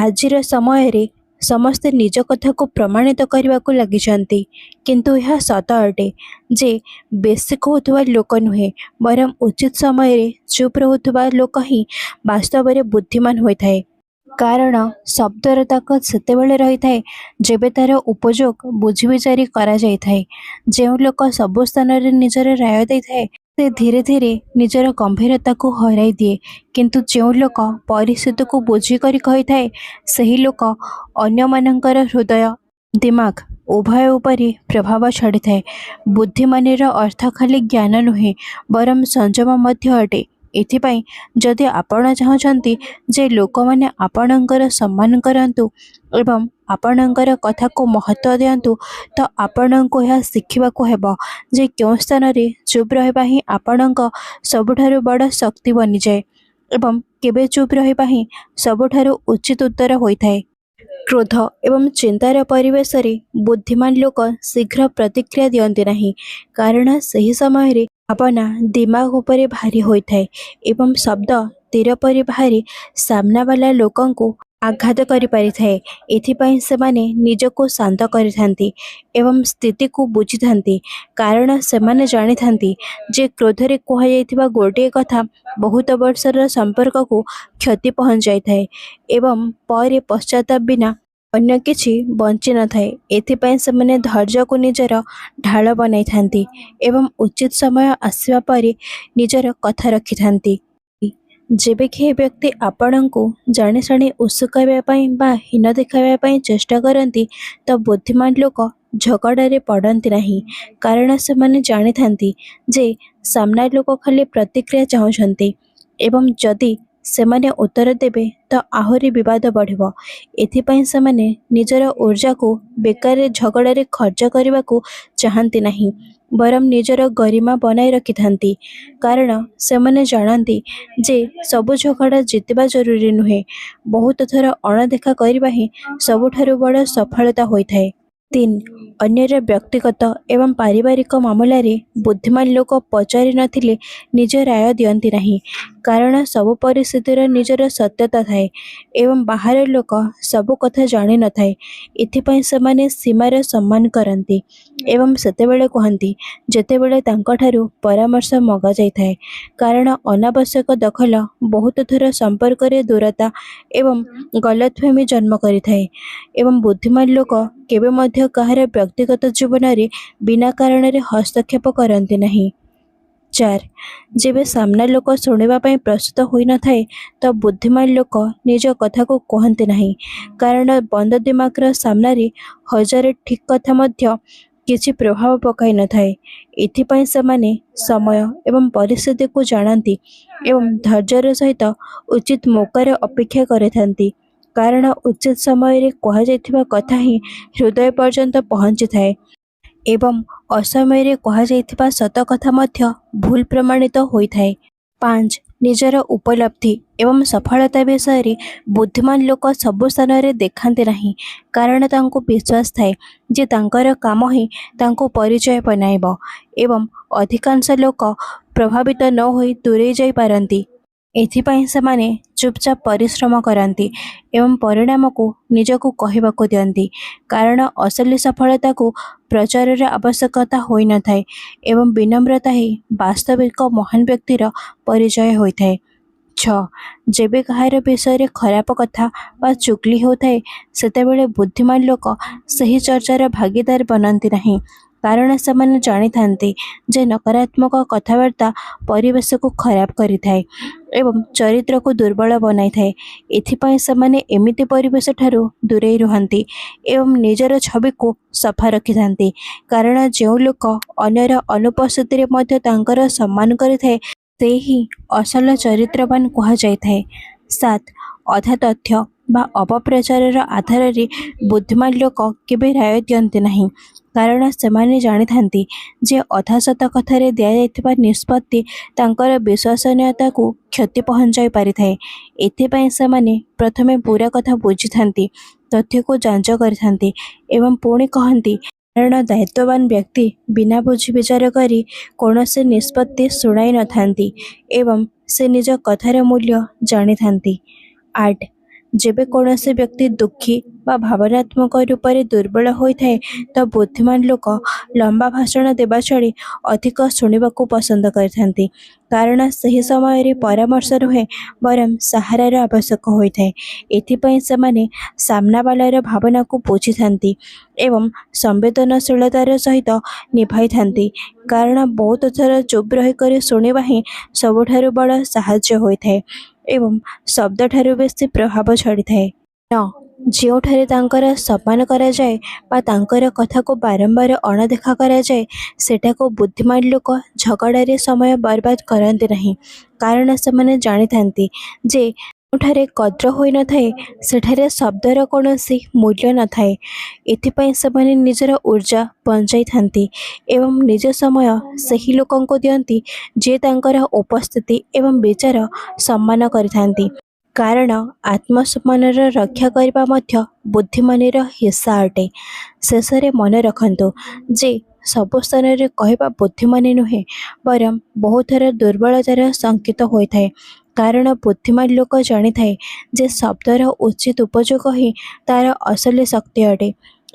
ଆଜିର ସମୟରେ ସମସ୍ତେ ନିଜ କଥାକୁ ପ୍ରମାଣିତ କରିବାକୁ ଲାଗିଛନ୍ତି, କିନ୍ତୁ ଏହା ସତ ଅଟେ ଯେ ବେଶୀ କହୁଥିବା ଲୋକ ନୁହେଁ, ବରଂ ଉଚିତ ସମୟରେ ଚୁପ୍ ରହୁଥିବା ଲୋକ ହିଁ ବାସ୍ତବରେ ବୁଦ୍ଧିମାନ ହୋଇଥାଏ। କାରଣ ଶବ୍ଦର ତାକତ ସେତେବେଳେ ରହିଥାଏ ଯେବେ ତାର ଉପଯୋଗ ବୁଝିବିଚାରି କରାଯାଇଥାଏ। ଯେଉଁ ଲୋକ ସବୁ ସ୍ଥାନରେ ନିଜର ରାୟ ଦେଇଥାଏ ସେ ଧୀରେ ଧୀରେ ନିଜର ଗମ୍ଭୀରତାକୁ ହରାଇ ଦିଏ, କିନ୍ତୁ ଯେଉଁ ଲୋକ ପରିସ୍ଥିତିକୁ ବୁଝିକରି କହିଥାଏ ସେହି ଲୋକ ଅନ୍ୟମାନଙ୍କର ହୃଦୟ, ଦିମାଗ ଉଭୟ ଉପରେ ପ୍ରଭାବ ଛାଡ଼ିଥାଏ। ବୁଦ୍ଧିମାନିର ଅର୍ଥ ଖାଲି ଜ୍ଞାନ ନୁହେଁ, ବରଂ ସଂଯମ ମଧ୍ୟ ଅଟେ। ଏଥିପାଇଁ ଯଦି ଆପଣ ଚାହୁଁଛନ୍ତି ଯେ ଲୋକମାନେ ଆପଣଙ୍କର ସମ୍ମାନ କରନ୍ତୁ ଏବଂ ଆପଣଙ୍କର କଥାକୁ ମହତ୍ତ୍ୱ ଦିଅନ୍ତୁ, ତ ଆପଣଙ୍କୁ ଏହା ଶିଖିବାକୁ ହେବ ଯେ କେଉଁ ସ୍ଥାନରେ ଚୁପ୍ ରହିବା ହିଁ ଆପଣଙ୍କ ସବୁଠାରୁ ବଡ଼ ଶକ୍ତି ବନିଯାଏ ଏବଂ କେବେ ଚୁପ୍ ରହିବା ହିଁ ସବୁଠାରୁ ଉଚିତ ଉତ୍ତର ହୋଇଥାଏ। କ୍ରୋଧ ଏବଂ ଚିନ୍ତାର ପରିବେଶରେ ବୁଦ୍ଧିମାନ ଲୋକ ଶୀଘ୍ର ପ୍ରତିକ୍ରିୟା ଦିଅନ୍ତି ନାହିଁ, କାରଣ ସେହି ସମୟରେ ଭାବନା ଦିମାଗ ଉପରେ ଭାରୀ ହୋଇଥାଏ ଏବଂ ଶବ୍ଦ ତୀର ପରି ବାହାରି ସାମ୍ନାବାଲା ଲୋକଙ୍କୁ ଆଘାତ କରିପାରିଥାଏ। ଏଥିପାଇଁ ସେମାନେ ନିଜକୁ ଶାନ୍ତ କରିଥାନ୍ତି ଏବଂ ସ୍ଥିତିକୁ ବୁଝିଥାନ୍ତି, କାରଣ ସେମାନେ ଜାଣିଥାନ୍ତି ଯେ କ୍ରୋଧରେ କୁହାଯାଇଥିବା ଗୋଟିଏ କଥା ବହୁତ ବର୍ଷର ସମ୍ପର୍କକୁ କ୍ଷତି ପହଞ୍ଚାଇଥାଏ ଏବଂ ପରେ ପଶ୍ଚାତାପ ବିନା ଅନ୍ୟ କିଛି ବଞ୍ଚି ନଥାଏ। ଏଥିପାଇଁ ସେମାନେ ଧୈର୍ଯ୍ୟକୁ ନିଜର ଢାଳ ବନାଇଥାନ୍ତି ଏବଂ ଉଚିତ ସମୟ ଆସିବା ପରେ ନିଜର କଥା ରଖିଥାନ୍ତି। ଯେବେ କେହି ବ୍ୟକ୍ତି ଆପଣଙ୍କୁ ଜାଣିଶୁଣି ଉସୁକାଇବା ପାଇଁ ବା ହୀନ ଦେଖାଇବା ପାଇଁ ଚେଷ୍ଟା କରନ୍ତି, ତ ବୁଦ୍ଧିମାନ ଲୋକ ଝଗଡ଼ାରେ ପଡ଼ନ୍ତି ନାହିଁ, କାରଣ ସେମାନେ ଜାଣିଥାନ୍ତି ଯେ ସାମ୍ନା ଲୋକ ଖାଲି ପ୍ରତିକ୍ରିୟା ଚାହୁଁଛନ୍ତି ଏବଂ ଯଦି ସେମାନେ ଉତ୍ତର ଦେବେ ତ ଆହୁରି ବିବାଦ ବଢ଼ିବ। ଏଥିପାଇଁ ସେମାନେ ନିଜର ଊର୍ଜାକୁ ବେକାରରେ ଝଗଡ଼ାରେ ଖର୍ଚ୍ଚ କରିବାକୁ ଚାହାନ୍ତି ନାହିଁ, ବରଂ ନିଜର ଗରିମା ବନାଇ ରଖିଥାନ୍ତି, କାରଣ ସେମାନେ ଜାଣନ୍ତି ଯେ ସବୁ ଝଗଡ଼ା ଜିତିବା ଜରୁରୀ ନୁହେଁ, ବହୁତ ଥର ଅଣଦେଖା କରିବା ହିଁ ସବୁଠାରୁ ବଡ଼ ସଫଳତା ହୋଇଥାଏ। 3. ଅନ୍ୟର ବ୍ୟକ୍ତିଗତ ଏବଂ ପାରିବାରିକ ମାମଲାରେ ବୁଦ୍ଧିମାନ ଲୋକ ପଚାରି ନଥିଲେ ନିଜ ରାୟ ଦିଅନ୍ତି ନାହିଁ, କାରଣ ସବୁ ପରିସ୍ଥିତିର ନିଜର ସତ୍ୟତା ଥାଏ ଏବଂ ବାହାର ଲୋକ ସବୁ କଥା ଜାଣିନଥାଏ। ଏଥିପାଇଁ ସେମାନେ ସୀମାର ସମ୍ମାନ କରନ୍ତି ଏବଂ ସେତେବେଳେ କୁହନ୍ତି ଯେତେବେଳେ ତାଙ୍କଠାରୁ ପରାମର୍ଶ ମଗାଯାଇଥାଏ, କାରଣ ଅନାବଶ୍ୟକ ଦଖଲ ବହୁତ ଥର ସମ୍ପର୍କରେ ଦୂରତା ଏବଂ ଗଲତଫହମି ଜନ୍ମ କରିଥାଏ ଏବଂ ବୁଦ୍ଧିମାନ ଲୋକ କେବେ ମଧ୍ୟ କାହାର ବ୍ୟକ୍ତିଗତ ଜୀବନରେ ବିନା କାରଣରେ ହସ୍ତକ୍ଷେପ କରନ୍ତି ନାହିଁ। 4. ଯେବେ ସାମ୍ନା ଲୋକ ଶୁଣିବା ପାଇଁ ପ୍ରସ୍ତୁତ ହୋଇନଥାଏ, ତ ବୁଦ୍ଧିମାନ ଲୋକ ନିଜ କଥାକୁ କୁହନ୍ତି ନାହିଁ, କାରଣ ବନ୍ଦ ଦିମାଗର ସାମ୍ନାରେ ହଜାର ଠିକ୍ କଥା ମଧ୍ୟ କିଛି ପ୍ରଭାବ ପକାଇନଥାଏ। ଏଥିପାଇଁ ସେମାନେ ସମୟ ଏବଂ ପରିସ୍ଥିତିକୁ ଜାଣନ୍ତି ଏବଂ ଧୈର୍ଯ୍ୟର ସହିତ ଉଚିତ ମୌକାର ଅପେକ୍ଷା କରିଥାନ୍ତି, କାରଣ ଉଚିତ ସମୟରେ କୁହାଯାଇଥିବା କଥା ହିଁ ହୃଦୟ ପର୍ଯ୍ୟନ୍ତ ପହଞ୍ଚିଥାଏ ଏବଂ ଅସମୟରେ କୁହାଯାଇଥିବା ସତ କଥା ମଧ୍ୟ ଭୁଲ ପ୍ରମାଣିତ ହୋଇଥାଏ। 5. ନିଜର ଉପଲବ୍ଧି ଏବଂ ସଫଳତା ବିଷୟରେ ବୁଦ୍ଧିମାନ ଲୋକ ସବୁ ସ୍ଥାନରେ ଦେଖାନ୍ତି ନାହିଁ, କାରଣ ତାଙ୍କୁ ବିଶ୍ୱାସ ଥାଏ ଯେ ତାଙ୍କର କାମ ହିଁ ତାଙ୍କୁ ପରିଚୟ ବନାଇବ ଏବଂ ଅଧିକାଂଶ ଲୋକ ପ୍ରଭାବିତ ନ ହୋଇ ଦୂରେଇ ଯାଇପାରନ୍ତି। ଏଥିପାଇଁ ସେମାନେ ଚୁପଚାପ ପରିଶ୍ରମ କରନ୍ତି ଏବଂ ପରିଣାମକୁ ନିଜକୁ କହିବାକୁ ଦିଅନ୍ତି, କାରଣ ଅସଲି ସଫଳତାକୁ ପ୍ରଚାରର ଆବଶ୍ୟକତା ହୋଇନଥାଏ ଏବଂ ବିନମ୍ରତା ହିଁ ବାସ୍ତବିକ ମହାନ ବ୍ୟକ୍ତିର ପରିଚୟ ହୋଇଥାଏ। 6. ଯେବେ କାହାର ବିଷୟରେ ଖରାପ କଥା ବା ଚୁଗଲି ହେଉଥାଏ, ସେତେବେଳେ ବୁଦ୍ଧିମାନ ଲୋକ ସେହି ଚର୍ଚ୍ଚାର ଭାଗୀଦାର ବନନ୍ତି ନାହିଁ, କାରଣ ସେମାନେ ଜାଣିଥାନ୍ତି ଯେ ନକାରାତ୍ମକ କଥାବାର୍ତ୍ତା ପରିବେଶକୁ ଖରାପ କରିଥାଏ ଏବଂ ଚରିତ୍ରକୁ ଦୁର୍ବଳ ବନାଇଥାଏ। ଏଥିପାଇଁ ସେମାନେ ଏମିତି ପରିବେଶଠାରୁ ଦୂରେଇ ରୁହନ୍ତି ଏବଂ ନିଜର ଛବିକୁ ସଫା ରଖିଥାନ୍ତି, କାରଣ ଯେଉଁ ଲୋକ ଅନ୍ୟର ଅନୁପସ୍ଥିତିରେ ମଧ୍ୟ ତାଙ୍କର ସମ୍ମାନ କରିଥାଏ, ସେ ହିଁ ଅସଲ ଚରିତ୍ରବାନ କୁହାଯାଇଥାଏ। 7. ଅଧା ତଥ୍ୟ ବା ଅପପ୍ରଚାରର ଆଧାରରେ ବୁଦ୍ଧିମାନ ଲୋକ କେବେ ରାୟ ଦିଅନ୍ତି ନାହିଁ, କାରଣ ସେମାନେ ଜାଣିଥାନ୍ତି ଯେ ଅଧା ସତ କଥାରେ ଦିଆଯାଇଥିବା ନିଷ୍ପତ୍ତି ତାଙ୍କର ବିଶ୍ୱସନୀୟତାକୁ କ୍ଷତି ପହଞ୍ଚାଇ ପାରିଥାଏ। ଏଥିପାଇଁ ସେମାନେ ପ୍ରଥମେ ପୂରା କଥା ବୁଝିଥାନ୍ତି, ତଥ୍ୟକୁ ଯାଞ୍ଚ କରିଥାନ୍ତି ଏବଂ ପୁଣି କହନ୍ତି, କାରଣ ଦାୟିତ୍ୱବାନ ବ୍ୟକ୍ତି ବିନା ବୁଝି ବିଚାର କରି କୌଣସି ନିଷ୍ପତ୍ତି ଶୁଣାଇ ନଥାନ୍ତି ଏବଂ ସେ ନିଜ କଥାର ମୂଲ୍ୟ ଜାଣିଥାନ୍ତି। 8. ଯେବେ କୌଣସି ବ୍ୟକ୍ତି ଦୁଃଖୀ ବା ଭାବନାତ୍ମକ ରୂପରେ ଦୁର୍ବଳ ହୋଇଥାଏ ତ ବୁଦ୍ଧିମାନ ଲୋକ ଲମ୍ବା ଭାଷଣ ଦେବା ଛାଡ଼ି ଅଧିକ ଶୁଣିବାକୁ ପସନ୍ଦ କରିଥାନ୍ତି, କାରଣ ସେହି ସମୟରେ ପରାମର୍ଶ ନୁହେଁ ବରଂ ସାହାରାର ଆବଶ୍ୟକ ହୋଇଥାଏ। ଏଥିପାଇଁ ସେମାନେ ସାମ୍ନାବାଲାର ଭାବନାକୁ ବୁଝିଥାନ୍ତି ଏବଂ ସମ୍ବେଦନଶୀଳତାର ସହିତ ନିଭାଇଥାନ୍ତି, କାରଣ ବହୁତ ଥର ଚୁପ୍ ରହିକରି ଶୁଣିବା ହିଁ ସବୁଠାରୁ ବଡ଼ ସାହାଯ୍ୟ ହୋଇଥାଏ ଏବଂ ଶବ୍ଦଠାରୁ ବେଶୀ ପ୍ରଭାବ ଛାଡ଼ିଥାଏ। ଯେଉଁଠାରେ ତାଙ୍କର ସମ୍ମାନ କରାଯାଏ ବା ତାଙ୍କର କଥାକୁ ବାରମ୍ବାର ଅଣଦେଖା କରାଯାଏ, ସେଠାକୁ ବୁଦ୍ଧିମାନ ଲୋକ ଝଗଡ଼ାରେ ସମୟ ବର୍ବାଦ କରନ୍ତି ନାହିଁ, କାରଣ ସେମାନେ ଜାଣିଥାନ୍ତି ଯେ ଯେଉଁଠାରେ କଦ୍ର ହୋଇନଥାଏ ସେଠାରେ ଶବ୍ଦର କୌଣସି ମୂଲ୍ୟ ନଥାଏ। ଏଥିପାଇଁ ସେମାନେ ନିଜର ଉର୍ଜା ବଞ୍ଚାଇଥାନ୍ତି ଏବଂ ନିଜ ସମୟ ସେହି ଲୋକଙ୍କୁ ଦିଅନ୍ତି ଯିଏ ତାଙ୍କର ଉପସ୍ଥିତି ଏବଂ ବିଚାର ସମ୍ମାନ କରିଥାନ୍ତି, କାରଣ ଆତ୍ମସମ୍ମାନର ରକ୍ଷା କରିବା ମଧ୍ୟ ବୁଦ୍ଧିମାନିର ହିସ୍ସା ଅଟେ। ଶେଷରେ ମନେ ରଖନ୍ତୁ ଯେ ସବୁ ସ୍ଥାନରେ କହିବା ବୁଦ୍ଧିମାନି ନୁହେଁ ବରଂ ବହୁଥର ଦୁର୍ବଳତାର ସଙ୍କେତ ହୋଇଥାଏ, କାରଣ ବୁଦ୍ଧିମାନ ଲୋକ ଜାଣିଥାଏ ଯେ ଶବ୍ଦର ଉଚିତ ଉପଯୋଗ ହିଁ ତା'ର ଅସଲି ଶକ୍ତି ଅଟେ।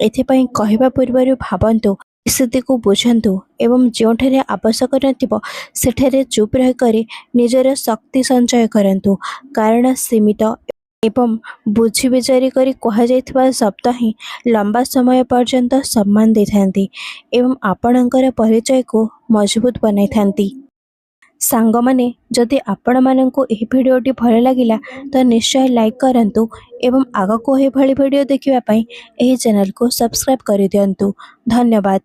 ଏଥିପାଇଁ କହିବା ପୂର୍ବରୁ ଭାବନ୍ତୁ, ପରିସ୍ଥିତିକୁ ବୁଝନ୍ତୁ ଏବଂ ଯେଉଁଠାରେ ଆବଶ୍ୟକ ନଥିବ ସେଠାରେ ଚୁପ୍ ରହିକରି ନିଜର ଶକ୍ତି ସଞ୍ଚୟ କରନ୍ତୁ, କାରଣ ସୀମିତ ଏବଂ ବୁଝି ବିଚାରି କରି କୁହାଯାଇଥିବା ଶବ୍ଦ ହିଁ ଲମ୍ବା ସମୟ ପର୍ଯ୍ୟନ୍ତ ସମ୍ମାନ ଦେଇଥାନ୍ତି ଏବଂ ଆପଣଙ୍କର ପରିଚୟକୁ ମଜବୁତ ବନାଇଥାନ୍ତି। ସାଙ୍ଗମାନେ, ଯଦି ଆପଣମାନଙ୍କୁ ଏହି ଭିଡ଼ିଓଟି ଭଲ ଲାଗିଲା ତ ନିଶ୍ଚୟ ଲାଇକ୍ କରନ୍ତୁ ଏବଂ ଆଗକୁ ଏହିଭଳି ଭିଡ଼ିଓ ଦେଖିବା ପାଇଁ ଏହି ଚ୍ୟାନେଲକୁ ସବସ୍କ୍ରାଇବ୍ କରିଦିଅନ୍ତୁ। ଧନ୍ୟବାଦ।